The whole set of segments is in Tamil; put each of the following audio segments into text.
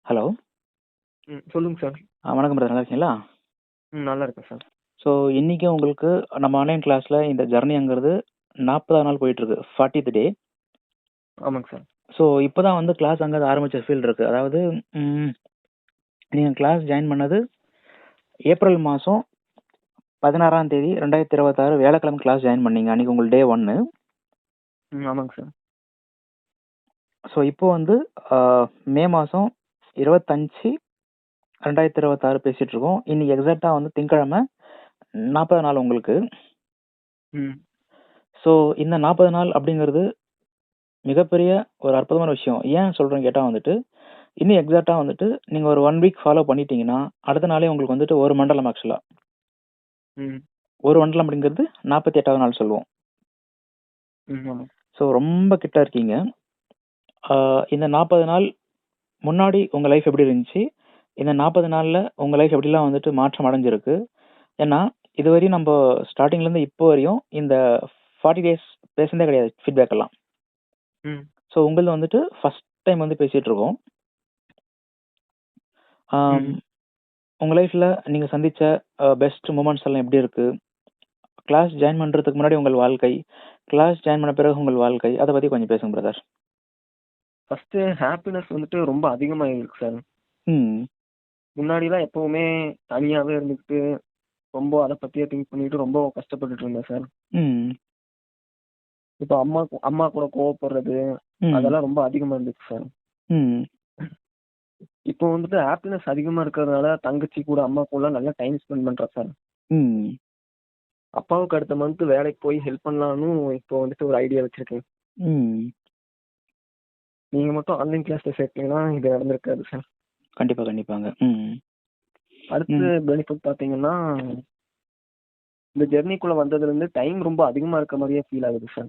ஹலோ. சொல்லுங்க சார். வணக்கம் பிரதர், நல்லா இருக்கீங்களா? நல்லா இருக்கேன் சார். ஸோ இன்னைக்கு உங்களுக்கு நம்ம ஆன்லைன் கிளாஸில் இந்த ஜர்னிங்கிறது 40 நாள் போயிட்டுருக்கு, 40th டே. ஆமாங்க சார். ஸோ இப்போ தான் வந்து கிளாஸ் அங்கே ஆரம்பித்த ஃபீல் இருக்குது. அதாவது நீங்கள் கிளாஸ் ஜாயின் பண்ணது ஏப்ரல் மாதம் 16ஆம் தேதி 2026 வேலைக்கிழமை கிளாஸ் ஜாயின் பண்ணீங்க. அன்றைக்கி உங்களுக்கு டே 1. ஆமாங்க சார். ஸோ இப்போ வந்து மே மாதம் 25 2026 பேசிகிட்டு இருக்கோம். இன்னைக்கு எக்ஸாக்டாக வந்து திங்கக்கிழமை 40 நாள் உங்களுக்கு. ஸோ இந்த 40 நாள் அப்படிங்கிறது மிகப்பெரிய ஒரு அற்புதமான விஷயம். ஏன் சொல்கிறேன்னு கேட்டால் வந்துட்டு இன்னும் எக்ஸாக்டாக வந்துட்டு நீங்கள் ஒரு 1 வீக் ஃபாலோ பண்ணிட்டீங்கன்னா அடுத்த நாளே உங்களுக்கு வந்துட்டு ஒரு மண்டலம். ஆக்சுவலாக ஒரு மண்டலம் அப்படிங்கிறது 48வது நாள் சொல்லுவோம். ஸோ ரொம்ப கிட்ட இருக்கீங்க. இந்த 40 நாள் முன்னாடி உங்கள் லைஃப் எப்படி இருந்துச்சு, இந்த 40 நாளில் உங்கள் லைஃப் எப்படிலாம் வந்துட்டு மாற்றம் அடைஞ்சிருக்கு. ஏன்னா இதுவரையும் நம்ம ஸ்டார்டிங்லேருந்து இப்போ வரையும் இந்த 40 days பேசுனதே கிடையாது, ஃபீட்பேக் எல்லாம். ஸோ உங்களது வந்துட்டு ஃபர்ஸ்ட் டைம் வந்து பேசிகிட்டு இருக்கோம். உங்கள் லைஃப்பில் நீங்கள் சந்தித்த பெஸ்ட் மூமெண்ட்ஸ் எல்லாம் எப்படி இருக்குது, கிளாஸ் ஜாயின் பண்ணுறதுக்கு முன்னாடி உங்கள் வாழ்க்கை, கிளாஸ் ஜாயின் பண்ண பிறகு உங்கள் வாழ்க்கை, அதை பற்றி கொஞ்சம் பேசுங்க பிரதர். ஃபர்ஸ்ட் ஹாப்பினஸ் வந்துட்டு ரொம்ப அதிகமாக இருக்கு சார். முன்னாடிலாம் எப்பவுமே தனியாகவே இருந்துக்கிட்டு ரொம்ப அதை பற்றியே திங்க் பண்ணிட்டு ரொம்ப கஷ்டப்பட்டுட்டு இருந்தேன் சார். இப்போ அம்மா கூட கோவப்படுறது அதெல்லாம் ரொம்ப அதிகமாக இருந்துச்சு சார். இப்போ வந்துட்டு ஹாப்பினஸ் அதிகமாக இருக்கிறதுனால தங்கச்சி கூட அம்மா கூட நல்லா டைம் ஸ்பெண்ட் பண்ணுறேன் சார். அப்பாவுக்கு அடுத்த மந்த் வேலைக்கு போய் ஹெல்ப் பண்ணலான்னு இப்போ வந்துட்டு ஒரு ஐடியா வச்சிருக்கேன். நீங்க மட்டும் ஆன்லைன் கிளாஸ்ல சேர்த்தீங்கன்னா இது நடந்திருக்காது சார். கண்டிப்பா கண்டிப்பாங்க. அடுத்து பெனிஃபிட் பார்த்தீங்கன்னா இந்த ஜெர்னிக்குள்ள வந்ததுல இருந்து டைம் ரொம்ப அதிகமா இருக்க மாதிரியே ஃபீல் ஆகுது சார்.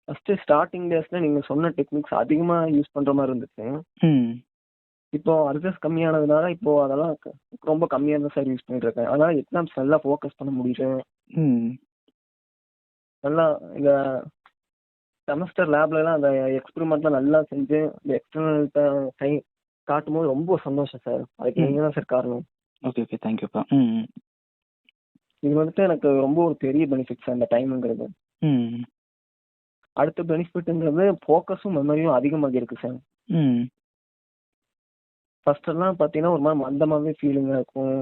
ஃபர்ஸ்ட் ஸ்டார்டிங் டேஸ்ல நீங்க சொன்ன டெக்னிக்ஸ் அதிகமா யூஸ் பண்ற மாதிரி இருந்துச்சு. இப்போ அட்ஜஸ்ட் கம்மியானதுனால இப்போ அதெல்லாம் ரொம்ப கம்மியா தான் சார் யூஸ் பண்ணிட்டு இருக்கேன். அதனால எக்ஸாம்ஸ் நல்லா ஃபோக்கஸ் பண்ண முடியுது. நல்லா இந்த செமஸ்டர் லேப்ல எல்லாம் அந்த எக்ஸ்பெரிமெண்ட்லாம் நல்லா செஞ்சு இந்த எக்ஸ்டர்னல் காட்டும் போது ரொம்ப சந்தோஷம் சார். அதுக்கு நீங்க தான் சார் காரணம். ஓகே ஓகே, தேங்க்யூப்பா. இது வந்துட்டு எனக்கு ரொம்ப ஒரு பெரிய பெனிஃபிட் சார் இந்த டைமுங்கிறது. அடுத்த பெனிஃபிட்ங்கிறது ஃபோக்கஸும் மெமரியும் அதிகமாக இருக்கு சார். ஃபர்ஸ்ட் எல்லாம் பார்த்தீங்கன்னா ஒரு மாதிரி மந்தமாகவே ஃபீலிங்காக இருக்கும்.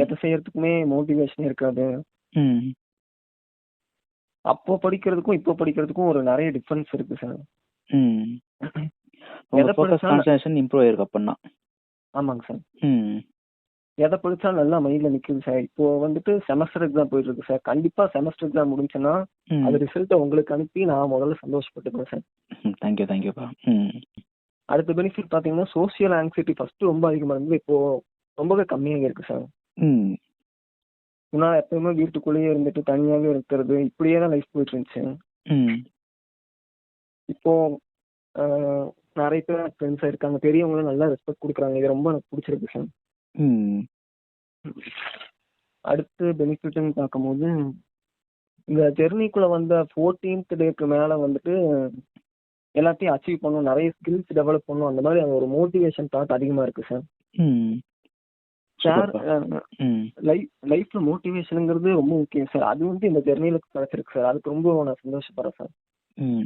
எதை செய்யறதுக்குமே மோட்டிவேஷனே இருக்காது. அப்போ படிக்கிறதுக்கும் இப்போ படிக்கிறதுக்கும் ஒரு நிறைய டிஃபரன்ஸ் இருக்கு சார். எதை படிச்சாலும் இம்ப்ரூவ் ஆயிருக்கு அப்படின்னா. ஆமாங்க சார். எதை படிச்சாலும் நல்லா மைண்ட்ல நிக்குது சார். இப்போ வந்துட்டு செமஸ்டர் எக்ஸாம் போயிட்டு இருக்கு சார். கண்டிப்பா செமஸ்டர் எக்ஸாம் முடிஞ்சுன்னா அது ரிசல்ட்டை உங்களுக்கு அனுப்பி நான் முதல்ல சந்தோஷப்பட்டுக்கிறேன் சார். தேங்க்யூ தேங்க்யூப்பா. அடுத்த பெனிஃபிட் பார்த்தீங்கன்னா சோசியல் ஆங்ஸைட்டி ஃபர்ஸ்ட் ரொம்ப அதிகமாக இருந்தது, இப்போ ரொம்பவே கம்மியாக இருக்கு சார். முன்னாடி எப்பவுமே வீட்டுக்குள்ளேயே இருந்துட்டு தனியாகவே இருக்கிறது இப்படியே தான் லைஃப் போயிட்டு இருந்துச்சு. இப்போ நிறைய பேர் ஃப்ரெண்ட்ஸாக இருக்காங்க, பெரியவங்களும் நல்லா ரெஸ்பெக்ட் கொடுக்குறாங்க. இது ரொம்ப எனக்கு பிடிச்சிருக்கு சார். அடுத்து பெனிஃபிட்னு பார்க்கும்போது இந்த ஜெர்னிக்குள்ள வந்த 14th டேக்கு மேலே வந்துட்டு எல்லாத்தையும் அச்சீவ் பண்ணணும், நிறைய ஸ்கில்ஸ் டெவலப் பண்ணணும், அந்த மாதிரி ஒரு மோட்டிவேஷன் தாட் அதிகமாக இருக்கு சார். லைஃப்ல மோட்டிவேஷனுங்கிறது ரொம்ப முக்கியம் சார். அது வந்து இந்த ஜெர்னியில கிடைச்சிருக்கு சார். அதுக்கு ரொம்ப நான் சந்தோஷப்படுறேன் சார்.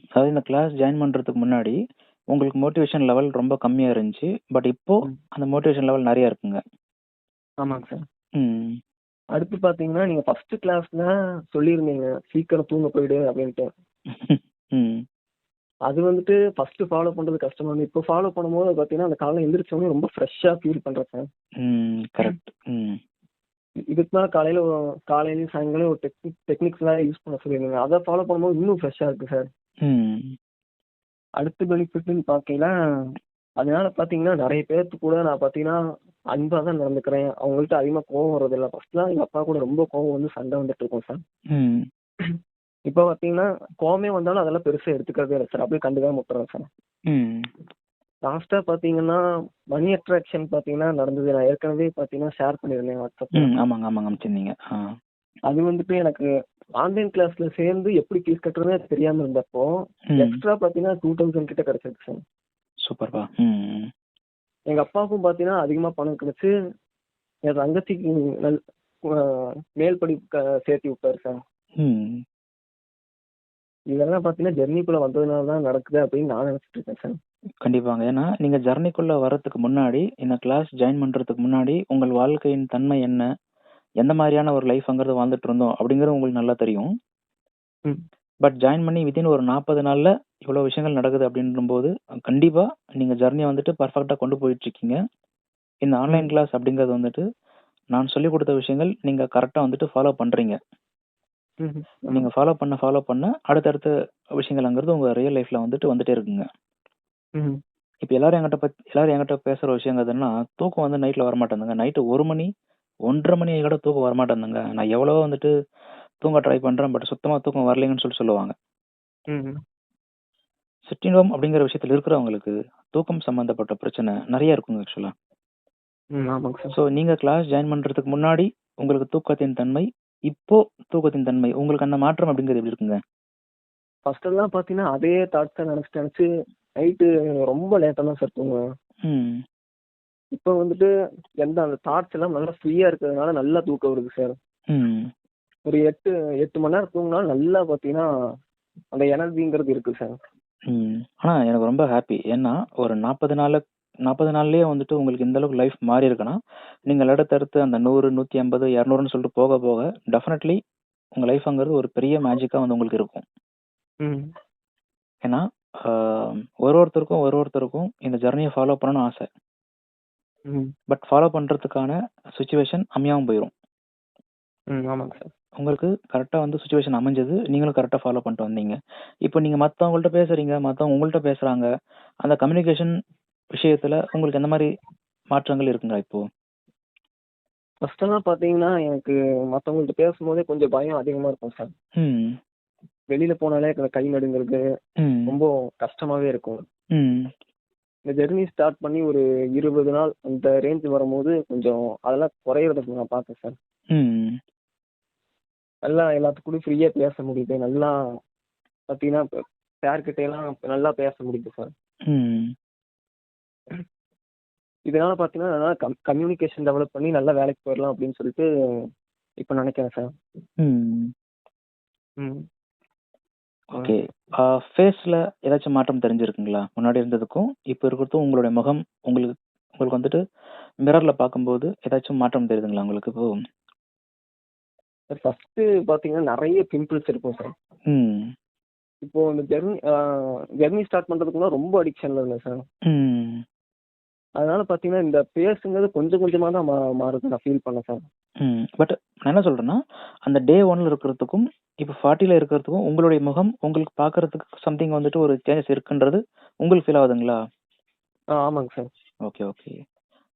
அதாவது இந்த கிளாஸ் ஜாயின் பண்றதுக்கு முன்னாடி உங்களுக்கு மோட்டிவேஷன் லெவல் ரொம்ப கம்மியா இருந்துச்சு, பட் இப்போ அந்த மோட்டிவேஷன் லெவல் நிறைய இருக்குங்க. ஆமாங்க சார். அடுத்து பாத்தீங்கன்னா நீங்க ஃபர்ஸ்ட் கிளாஸ்ல சொல்லியிருந்தீங்க சீக்கிரம் தூங்க போயிடு அப்படின்ட்டு. அது வந்துட்டு ஃபர்ஸ்ட் ஃபாலோ பண்றது கஷ்டமா இருந்து இப்போ ஃபாலோ பண்ணும்போது பாத்தீங்கன்னா அந்த காலையில எந்திரிச்சோடனே ரொம்ப ஃப்ரெஷ்ஷா ஃபீல் பண்றேன் சார். கரெக்ட். இதுக்கு மேலே காலையிலயும் சாயங்காலம் ஒரு டெக்னிக்ஸ் எல்லாம் யூஸ் பண்ண சொல்லியிருந்தீங்க. அதை ஃபாலோ பண்ணும்போது இன்னும் ஃப்ரெஷ்ஷா இருக்கு சார். அடுத்த பெனிஃபிட்னு பாத்தீங்கன்னா அதனால பாத்தீங்கன்னா நிறைய பேர்த்து கூட நான் பாத்தீங்கன்னா அன்பா தான் நடந்துக்கிறேன். அவங்கள்ட்ட அதிகமா கோவம் வர்றது இல்லை. ஃபர்ஸ்ட்லாம் எங்க அப்பா கூட ரொம்ப கோவம் வந்து சண்டை வந்துட்டு இருக்கும் சார். இப்போ பாத்தீங்கன்னா கோவமே வந்தாலும் அதெல்லாம் பெருசா எடுத்துக்கிறதே இல்லை சார். அப்படியே கண்டுக்காம விட்டுறேன் சார். லாஸ்டா பாத்தீங்கன்னா மணி அட்ராக்ஷன் பாத்தீங்கன்னா நடந்தது. நான் ஏற்கனவே பாத்தீங்கன்னா ஷேர் பண்ணிருந்தேன் வாட்ஸ்அப்ல. ஆமாங்க ஆமாங்க அமைச்சிருந்தீங்க. அது வந்துட்டு எனக்கு ஆன்லைன் கிளாஸ்ல சேர்ந்து எப்படி ஃபீஸ் கட்டுறதே தெரியாம இருந்தப்போ எக்ஸ்ட்ரா பாத்தீங்கன்னா 2000 கிட்ட கிடைச்சிருக்கு சார். சூப்பர்பா. எங்க அப்பாவுக்கும் பாத்தீங்கன்னா அதிகமா பணம் கிடைச்சு என் தங்கச்சிக்கு மேல் படிப்பு சேர்த்து விட்டாரு சார். இதெல்லாம் பாத்தீங்கன்னா ஜெர்னிக்குள்ள வந்ததுனால தான் நடக்குது அப்படின்னு நான் நினைச்சிட்டு இருக்கேன் சார். கண்டிப்பாங்க. ஏன்னா நீங்க ஜர்னிக்குள்ள வர்றதுக்கு முன்னாடி, இந்த கிளாஸ் ஜாயின் பண்றதுக்கு முன்னாடி உங்கள் வாழ்க்கையின் தன்மை என்ன? எந்த மாதிரியான ஒரு லைஃப்ங்கிறது வாழ்ந்துட்டு இருந்தோம் அப்படிங்கிறது உங்களுக்கு நல்லா தெரியும். பட் ஜாயின் பண்ணி வித்தின் ஒரு 40 நாள்ல இவ்வளவு விஷயங்கள் நடக்குது அப்படின்னும்போது கண்டிப்பா நீங்க ஜர்னியை வந்துட்டு பர்ஃபெக்டா கொண்டு போயிட்டு இருக்கீங்க. இந்த ஆன்லைன் கிளாஸ் அப்படிங்கிறது வந்துட்டு நான் சொல்லிக் கொடுத்த விஷயங்கள் நீங்க கரெக்டா வந்துட்டு ஃபாலோ பண்றீங்க. நீங்க ஃபாலோ பண்ண அடுத்தடுத்த விஷயங்கள்ங்கிறது உங்க ரியல் லைஃப்ல வந்துட்டே இருக்குங்க. இப்ப எல்லாரும் என்கிட்ட பேசுற விஷயங்கிறதுன்னா தூக்கம் வந்து நைட்ல வரமாட்டேங்குதுங்க. நைட்டு 1 மணி 1:30 மணி கூட தூக்கம் வரமாட்டேங்குதுங்க. நான் எவ்வளவோ வந்துட்டு தூங்க ட்ரை பண்றேன். பட் சுத்தமா தூக்கம் வரலைங்கன்னு சொல்லுவாங்க. சிண்டிரோம் அப்படிங்கிற விஷயத்துல இருக்கிறவங்களுக்கு தூக்கம் சம்பந்தப்பட்ட பிரச்சனை நிறைய இருக்குங்க ஆக்சுவலா. ஸோ நீங்க கிளாஸ் ஜாயின் பண்றதுக்கு முன்னாடி உங்களுக்கு தூக்கத்தின் தன்மை, இப்போ தூக்கத்தின் தன்மை உங்களுக்கு அந்த மாற்றம் அப்படிங்கிறது எப்படி இருக்குங்க? ஃபர்ஸ்ட் எல்லாம் பாத்தீங்கன்னா அதே தாட்ஸ் நினைச்சு நைட்டு ரொம்ப லேட்டா தான் சார் தூங்குவேன். இப்போ வந்துட்டு அந்த தாட்ஸ் எல்லாம் நல்லா ஃப்ரீயா இருக்கிறதுனால நல்லா தூக்கம் வருது சார். ஒரு 8 மணி நேரம் தூங்கினாலும் நல்லா பாத்தீங்கன்னா அந்த எனர்ஜிங்கிறது இருக்கு சார். ஆனா எனக்கு ரொம்ப ஹாப்பி. ஏன்னா ஒரு 40 நாள்லயே வந்துட்டு உங்களுக்கு இந்த அளவுக்கு லைஃப் மாறி இருக்குன்னா, நீங்கள் அடுத்தடுத்து அந்த 100, 150, 200ன்னு சொல்லிட்டு போக போக டெஃபினெட்லி உங்க லைஃப்ங்கிறது ஒரு பெரிய மேஜிக்கா வந்து உங்களுக்கு இருக்கும். ஏன்னா ஒருத்தருக்கும் இந்த ஜர்னியை ஃபாலோ பண்ணணும்னு ஆசை. பட் ஃபாலோ பண்றதுக்கான சுச்சுவேஷன் அமையாம போயிடும். ஆமாங்க சார். உங்களுக்கு கரெக்டா வந்து சுச்சுவேஷன் அமைஞ்சது. நீங்களும் கரெக்டா ஃபாலோ பண்ணிட்டு வந்தீங்க. இப்போ நீங்க மத்தவங்கள்ட்ட பேசுறீங்க, மத்தவங்க உங்கள்ட்ட பேசுறாங்க. அந்த கம்யூனிகேஷன் விஷயத்துல உங்களுக்கு எந்த மாதிரி மாற்றங்கள் இருக்குங்க இப்போ? ஃபர்ஸ்ட் எல்லாம் பாத்தீங்கன்னா எனக்கு மத்தவங்கள்ட்ட பேசும்போதே கொஞ்சம் பயம் அதிகமா இருக்கும் சார். வெளியில போனாலே கை நடுங்கிறது ரொம்ப கஷ்டமாவே இருக்கும். இந்த ஜெர்னி ஸ்டார்ட் பண்ணி ஒரு 20 நாள் அந்த ரேஞ்ச் வரும்போது கொஞ்சம் அதெல்லாம் குறையறதுக்கு நான் பார்த்தேன் சார். நல்லா எல்லாத்துக்கூட ஃப்ரீயா பேச முடியுது. நல்லா பாத்தீங்கன்னா யார்கிட்ட எல்லாம் நல்லா பேச முடியுது சார். இதனால பாத்தீங்கன்னா நல்லா கம்யூனிகேஷன் டெவலப் பண்ணி நல்லா வேலைக்கு போயிடலாம் அப்படின்னு சொல்லிட்டு இப்ப நினைக்கிறேன் சார். ஓகே. ஃபேஸ்ல ஏதாச்சும் மாற்றம் தெரிஞ்சிருக்குங்களா? முன்னாடி இருந்ததுக்கும் இப்போ இருக்கிறதுக்கும் உங்களுடைய முகம் உங்களுக்கு வந்துட்டு மிரர்ல பார்க்கும்போது ஏதாச்சும் மாற்றம் தெரியுதுங்களா உங்களுக்கு இப்போ? ஃபர்ஸ்ட் பாத்தீங்கன்னா நிறைய பிம்பிள்ஸ் இருக்கும் சார். இப்போ இந்த ஜெர்னி ஸ்டார்ட் பண்றதுக்குள்ள ரொம்ப அடிக்ஷன்ல இருந்தேன் சார். அதனால பாத்தீங்கன்னா இந்த பேசுங்கிறது கொஞ்சம் கொஞ்சமா தான் மாறுது நான் ஃபீல் பண்ணேன் சார். பட் நான் என்ன சொல்றேன்னா அந்த டே 1ல இருக்கிறதுக்கும் இப்போ 40ல இருக்கிறதுக்கும் உங்களுடைய முகம் உங்களுக்கு பார்க்கறதுக்கு சம்திங் வந்துட்டு ஒரு சேஞ்சஸ் இருக்குன்றது உங்களுக்கு ஃபீல் ஆகுதுங்களா? ஆமாங்க சார். ஓகே.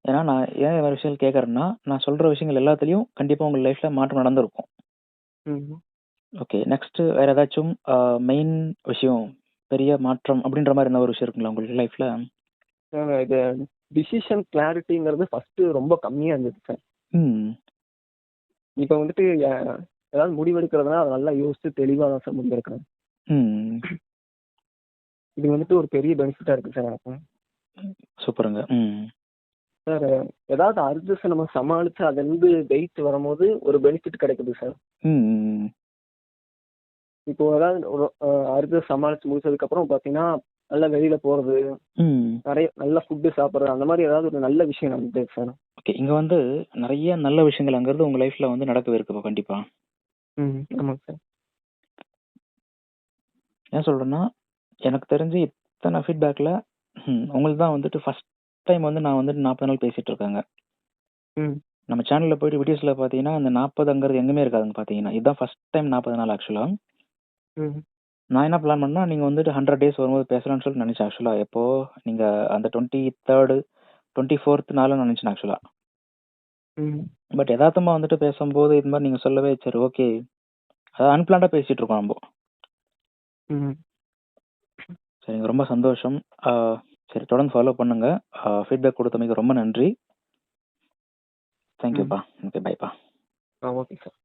ஏன்னா நான் ஏன் வேற விஷயங்கள் கேட்கறேன்னா நான் சொல்ற விஷயங்கள் எல்லாத்துலயும் கண்டிப்பா உங்க லைஃப்ல மாற்றம் நடந்திருக்கும். ஓகே. நெக்ஸ்ட் வேற ஏதாச்சும் மெயின் விஷயம் பெரிய மாற்றம் அப்படின்ற மாதிரி என்ன ஒரு விஷயம் இருக்குங்களா உங்களுக்கு லைஃப்ல? இது டிசிஷன் கிளாரிட்டிங்கிறது ஃபர்ஸ்ட் ரொம்ப கம்மியா இருந்தது சார். இப்போ வந்துட்டு ஏதாவது முடிவெடுக்கிறதுனா அதை நல்லா யோசிச்சு தெளிவாக தான் சார் முடிவெடுக்கிறேன். இது வந்துட்டு ஒரு பெரிய பெனிஃபிட்டா இருக்கு சார் எனக்கு. சூப்பருங்க. சார் ஏதாவது அர்ஜஸ்ட் நம்ம சமாளிச்சு அதுல இருந்து வெயிட் வரும்போது ஒரு பெனிஃபிட் கிடைக்குது சார். இப்போ ஏதாவது ஒரு அர்ஜஸ்ட் சமாளிச்சு முடிச்சதுக்கு அப்புறம் பாத்தீங்கன்னா நல்லா வெளியில போறது, நிறைய நல்ல ஃபுட்டு சாப்பிடுறது, அந்த மாதிரி ஏதாவது ஒரு நல்ல விஷயம் நடந்துட்டு சார். ஓகே. இங்க வந்து நிறைய நல்ல விஷயங்கள் அங்கிறது உங்க லைஃப்ல வந்து நடக்கவே இருக்கு கண்டிப்பா. ஆமாங்க சார். ஏன் சொல்றேன்னா எனக்கு தெரிஞ்சு இத்தனை ஃபீட்பேக்ல உங்களுக்கு தான் வந்துட்டு ஃபர்ஸ்ட் டைம் வந்து நான் வந்துட்டு 40 நாள் பேசிட்டு இருக்காங்க. நம்ம சேனல்ல போயிட்டு வீடியோஸ்ல பாத்தீங்கன்னா அந்த 40ங்கிறது எங்குமே இருக்காதுங்க பாத்தீங்கன்னா. இதுதான் ஃபர்ஸ்ட் டைம் 40 நாள் ஆக்சுவலா. நான் என்ன பிளான் பண்ணா நீங்க வந்துட்டு 100 டேஸ் வரும்போது பேசலாம்னு சொல்லிட்டு நினைச்சேன் ஆக்சுவலா. எப்போ நீங்க அந்த 23rd 24th நாள் நினைச்சேன் ஆக்சுவலா. பட் யதார்த்தமா வந்துட்டு பேசும்போது இது மாதிரி நீங்க சொல்லவே சரி ஓகே. அதாவது அன்பிளான்டா பேசிட்டு இருக்கோம் நம்ம. சரிங்க, ரொம்ப சந்தோஷம். சரி, தொடர்ந்து ஃபாலோ பண்ணுங்க. ஃபீட்பேக் கொடுத்தமைக்கு ரொம்ப நன்றி. தேங்க்யூப்பா. ஓகே, பைப்பா. Okay sir.